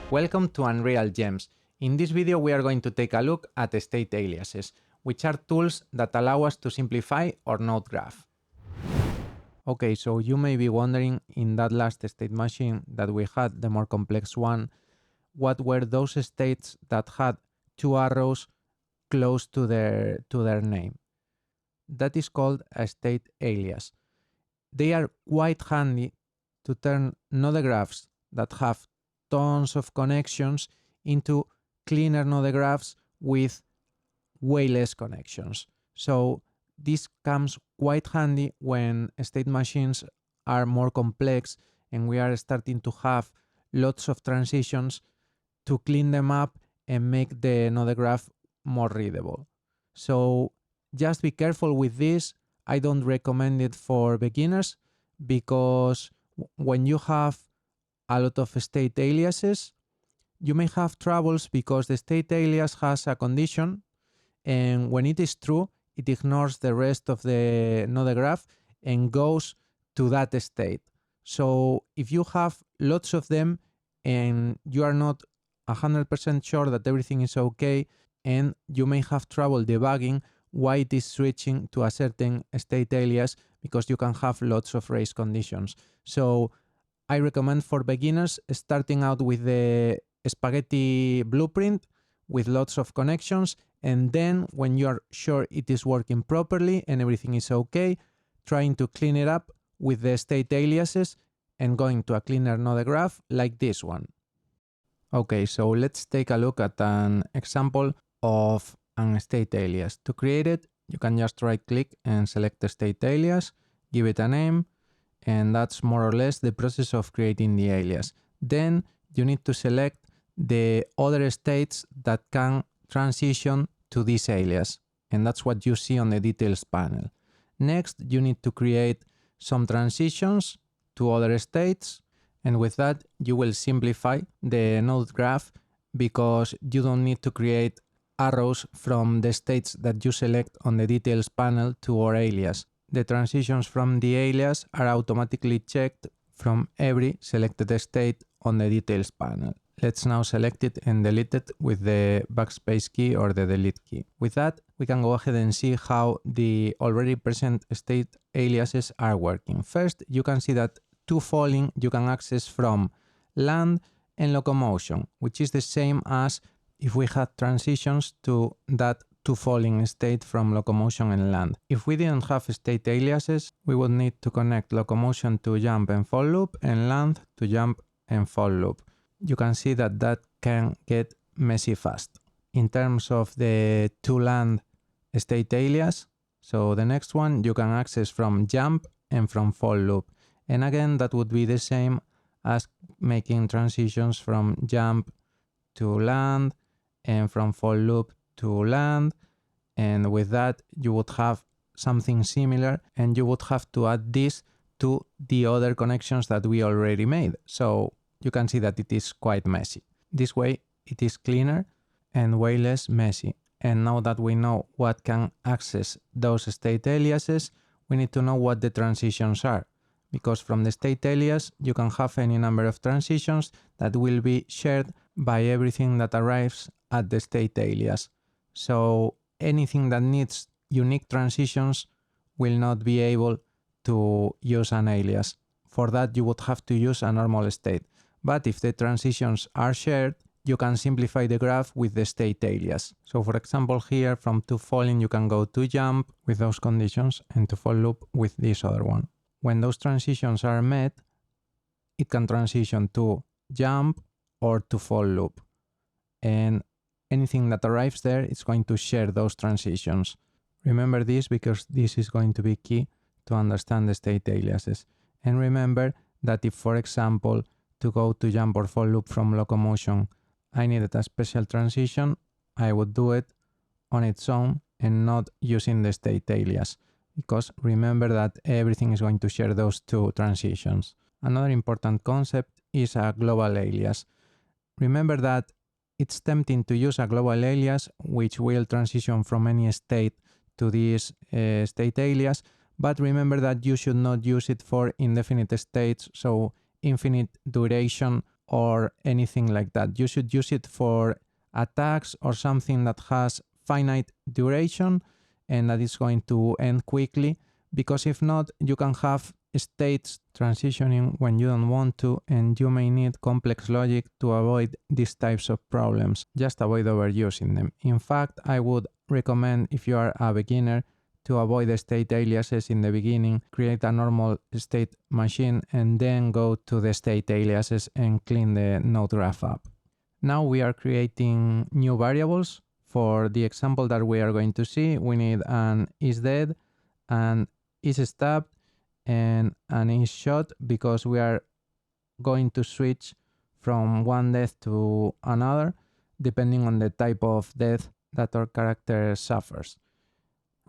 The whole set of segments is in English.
Welcome to Unreal Gems. In this video we are going to take a look at state aliases, which are tools that allow us to simplify our node graph. Okay, so you may be wondering, in that last state machine that we had, the more complex one, what were those states that had two arrows close to their name? That is called a state alias. They are quite handy to turn node graphs that have tons of connections into cleaner node graphs with way less connections. So this comes quite handy when state machines are more complex and we are starting to have lots of transitions to clean them up and make the node graph more readable. So just be careful with this. I don't recommend it for beginners because when you have a lot of state aliases, you may have troubles because the state alias has a condition, and when it is true, it ignores the rest of the node graph and goes to that state. So if you have lots of them and you are not 100% sure that everything is okay, and you may have trouble debugging why it is switching to a certain state alias, because you can have lots of race conditions. So I recommend for beginners starting out with the spaghetti blueprint with lots of connections, and then when you are sure it is working properly and everything is okay, trying to clean it up with the state aliases and going to a cleaner node graph like this one. Okay, so let's take a look at an example of an state alias. To create it, you can just right click and select the state alias, give it a name, and that's more or less the process of creating the alias. Then you need to select the other states that can transition to this alias, and that's what you see on the details panel. Next, you need to create some transitions to other states, and with that you will simplify the node graph because you don't need to create arrows from the states that you select on the details panel to our alias. The transitions from the alias are automatically checked from every selected state on the details panel. Let's now select it and delete it with the backspace key or the delete key. With that, we can go ahead and see how the already present state aliases are working. First, you can see that to falling you can access from land and locomotion, which is the same as if we had transitions to that to falling state from locomotion and land. If we didn't have state aliases, we would need to connect locomotion to jump and fall loop and land to jump and fall loop. You can see that that can get messy fast. In terms of the to land state alias, so the next one you can access from jump and from fall loop. And again, that would be the same as making transitions from jump to land and from fall loop to land, and with that you would have something similar, and you would have to add this to the other connections that we already made. So you can see that it is quite messy. This way it is cleaner and way less messy. And now that we know what can access those state aliases, we need to know what the transitions are, because from the state alias you can have any number of transitions that will be shared by everything that arrives at the state alias. So anything that needs unique transitions will not be able to use an alias. For that you would have to use a normal state. But if the transitions are shared, you can simplify the graph with the state alias. So for example here, from to falling you can go to jump with those conditions and to fall loop with this other one. When those transitions are met, it can transition to jump or to fall loop. And anything that arrives there is going to share those transitions. Remember this because this is going to be key to understand the state aliases. And remember that if, for example, to go to jump or fall loop from locomotion, I needed a special transition, I would do it on its own and not using the state alias, because remember that everything is going to share those two transitions. Another important concept is a global alias. Remember that it's tempting to use a global alias which will transition from any state to this state alias, but remember that you should not use it for indefinite states, so infinite duration or anything like that. You should use it for attacks or something that has finite duration and that is going to end quickly, because if not, you can have states transitioning when you don't want to, and you may need complex logic to avoid these types of problems. Just avoid overusing them. In fact, I would recommend, if you are a beginner, to avoid the state aliases in the beginning, create a normal state machine, and then go to the state aliases and clean the node graph up. Now we are creating new variables. For the example that we are going to see, we need an isDead, an isStabbed, and an isShot, because we are going to switch from one death to another depending on the type of death that our character suffers.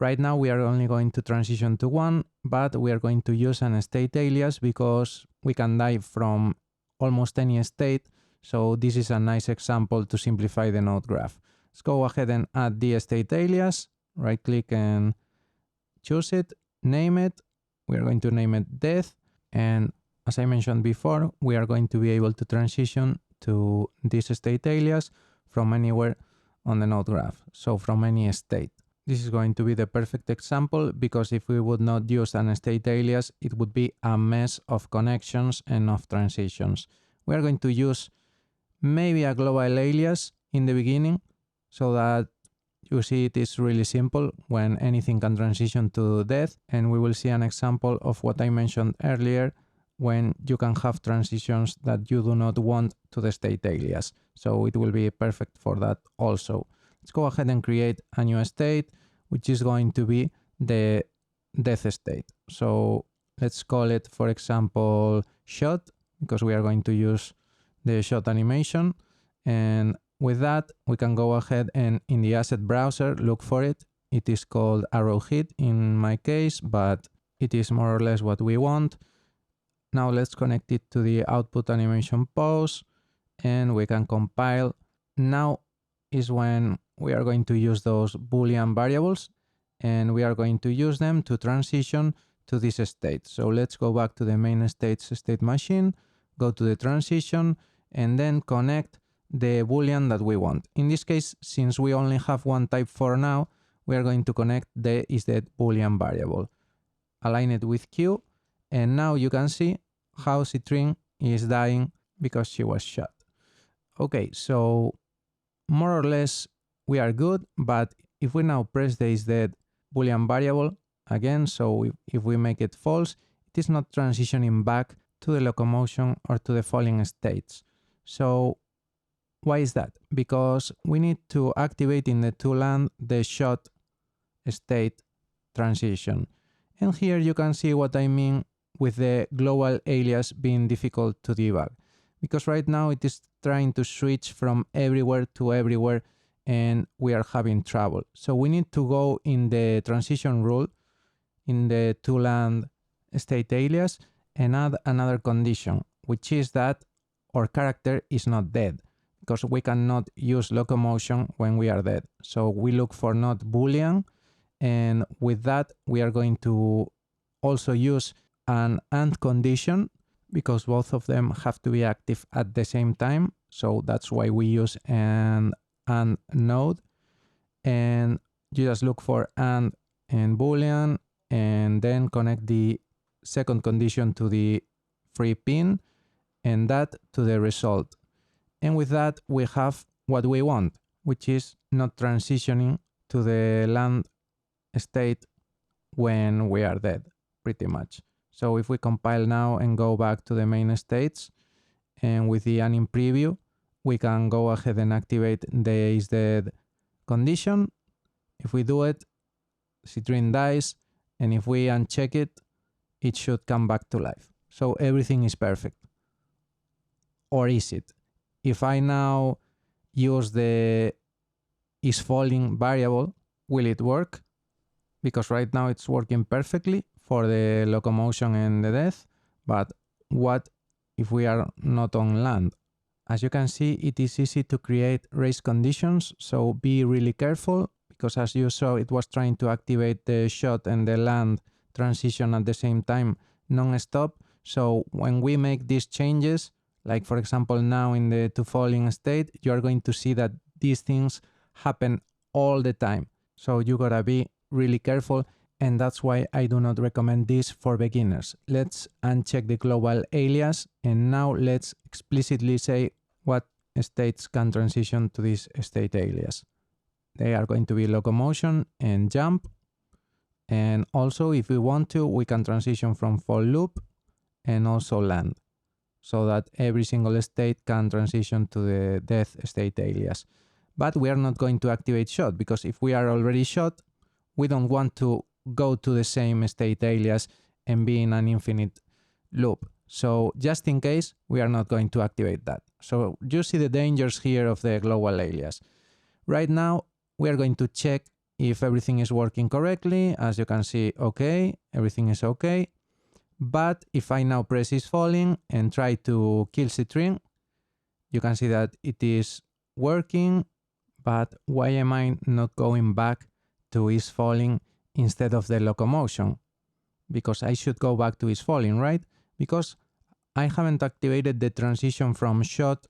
Right now we are only going to transition to one, but we are going to use an state alias because we can die from almost any state, so this is a nice example to simplify the node graph. Let's go ahead and add the state alias, right click and choose it, name it. We are going to name it death, and as I mentioned before, we are going to be able to transition to this state alias from anywhere on the node graph, so from any state. This is going to be the perfect example, because if we would not use an state alias, it would be a mess of connections and of transitions. We are going to use maybe a global alias in the beginning, so that you see it is really simple when anything can transition to death, and we will see an example of what I mentioned earlier when you can have transitions that you do not want to the state alias. So it will be perfect for that also. Let's go ahead and create a new state, which is going to be the death state. So let's call it, for example, shot, because we are going to use the shot animation. And with that, we can go ahead and in the asset browser, look for it. It is called arrow hit in my case, but it is more or less what we want. Now let's connect it to the output animation pose, and we can compile. Now is when we are going to use those Boolean variables, and we are going to use them to transition to this state. So let's go back to the main state machine, go to the transition, and then connect the Boolean that we want. In this case, since we only have one type for now, we are going to connect the isDead Boolean variable. Align it with Q, and now you can see how Citrin is dying because she was shot. Okay, so more or less we are good, but if we now press the isDead Boolean variable again, so if we make it false, it is not transitioning back to the locomotion or to the falling states. So why is that? Because we need to activate in the toLand the shot state transition. And here you can see what I mean with the global alias being difficult to debug. Because right now it is trying to switch from everywhere to everywhere and we are having trouble. So we need to go in the transition rule in the toLand state alias and add another condition, which is that our character is not dead, because we cannot use locomotion when we are dead. So we look for not Boolean, and with that we are going to also use an AND condition, because both of them have to be active at the same time. So that's why we use an AND node, and you just look for AND and Boolean, and then connect the second condition to the free pin and that to the result. And with that, we have what we want, which is not transitioning to the land state when we are dead, pretty much. So if we compile now and go back to the main states, and with the anim preview, we can go ahead and activate the isDead condition. If we do it, Citrin dies, and if we uncheck it, it should come back to life. So everything is perfect. Or is it? If I now use the isFalling variable, will it work? Because right now it's working perfectly for the locomotion and the death, but what if we are not on land? As you can see, it is easy to create race conditions, so be really careful, because as you saw, it was trying to activate the shot and the land transition at the same time non-stop. So when we make these changes, like for example now in the to falling state, you are going to see that these things happen all the time. So you gotta be really careful, and that's why I do not recommend this for beginners. Let's uncheck the global alias, and now let's explicitly say what states can transition to this state alias. They are going to be locomotion and jump. And also, if we want to, we can transition from fall loop and also land, so that every single state can transition to the death state alias. But we are not going to activate shot, because if we are already shot, we don't want to go to the same state alias and be in an infinite loop. So just in case, we are not going to activate that. So you see the dangers here of the global alias. Right now, we are going to check if everything is working correctly. As you can see, okay, everything is okay. But if I now press is falling and try to kill Citrine, you can see that it is working. But why am I not going back to is falling instead of the locomotion? Because I should go back to is falling, right? Because I haven't activated the transition from shot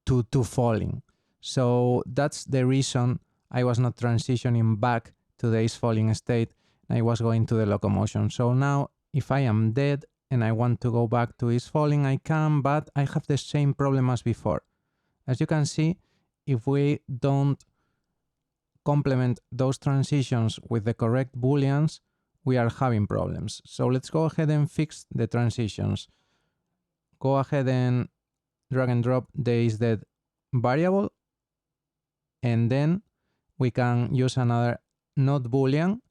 to falling. So that's the reason I was not transitioning back to the is falling state. I was going to the locomotion. So now if I am dead and I want to go back to is falling, I can, but I have the same problem as before. As you can see, if we don't complement those transitions with the correct booleans, we are having problems. So let's go ahead and fix the transitions. Go ahead and drag and drop the is dead variable, and then we can use another not boolean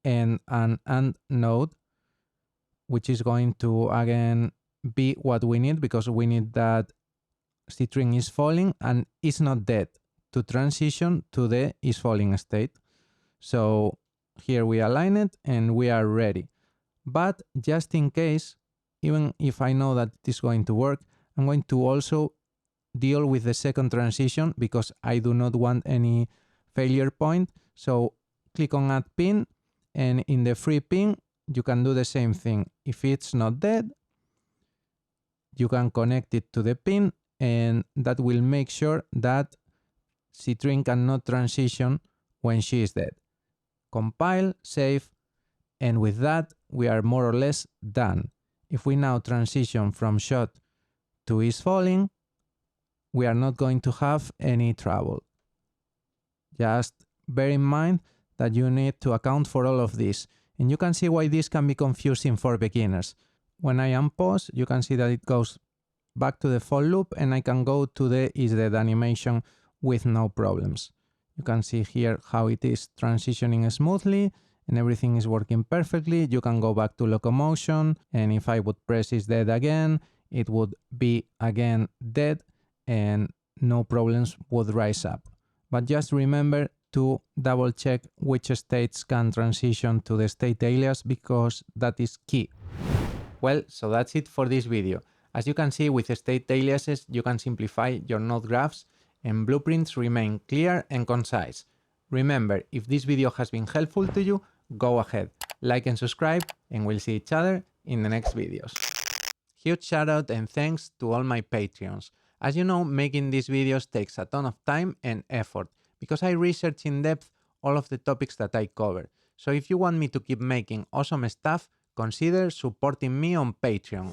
and an and node, which is going to again be what we need, because we need that Citrine is falling and is not dead to transition to the is falling state. So here we align it and we are ready. But just in case, even if I know that it is going to work, I'm going to also deal with the second transition, because I do not want any failure point. So click on add pin, and in the free pin, you can do the same thing. If it's not dead, you can connect it to the pin, and that will make sure that Citrine cannot transition when she is dead. Compile, save, and with that, we are more or less done. If we now transition from shot to is falling, we are not going to have any trouble. Just bear in mind that you need to account for all of this, and you can see why this can be confusing for beginners. When I unpause, you can see that it goes back to the fall loop, and I can go to the is dead animation with no problems. You can see here how it is transitioning smoothly and everything is working perfectly. You can go back to locomotion, and if I would press is dead again, it would be again dead and no problems would rise up. But just remember to double check which states can transition to the state alias, because that is key. Well, so that's it for this video. As you can see, with state aliases, you can simplify your node graphs and blueprints remain clear and concise. Remember, if this video has been helpful to you, go ahead, like and subscribe, and we'll see each other in the next videos. Huge shout out and thanks to all my Patreons. As you know, making these videos takes a ton of time and effort, because I research in depth all of the topics that I cover. So if you want me to keep making awesome stuff, consider supporting me on Patreon.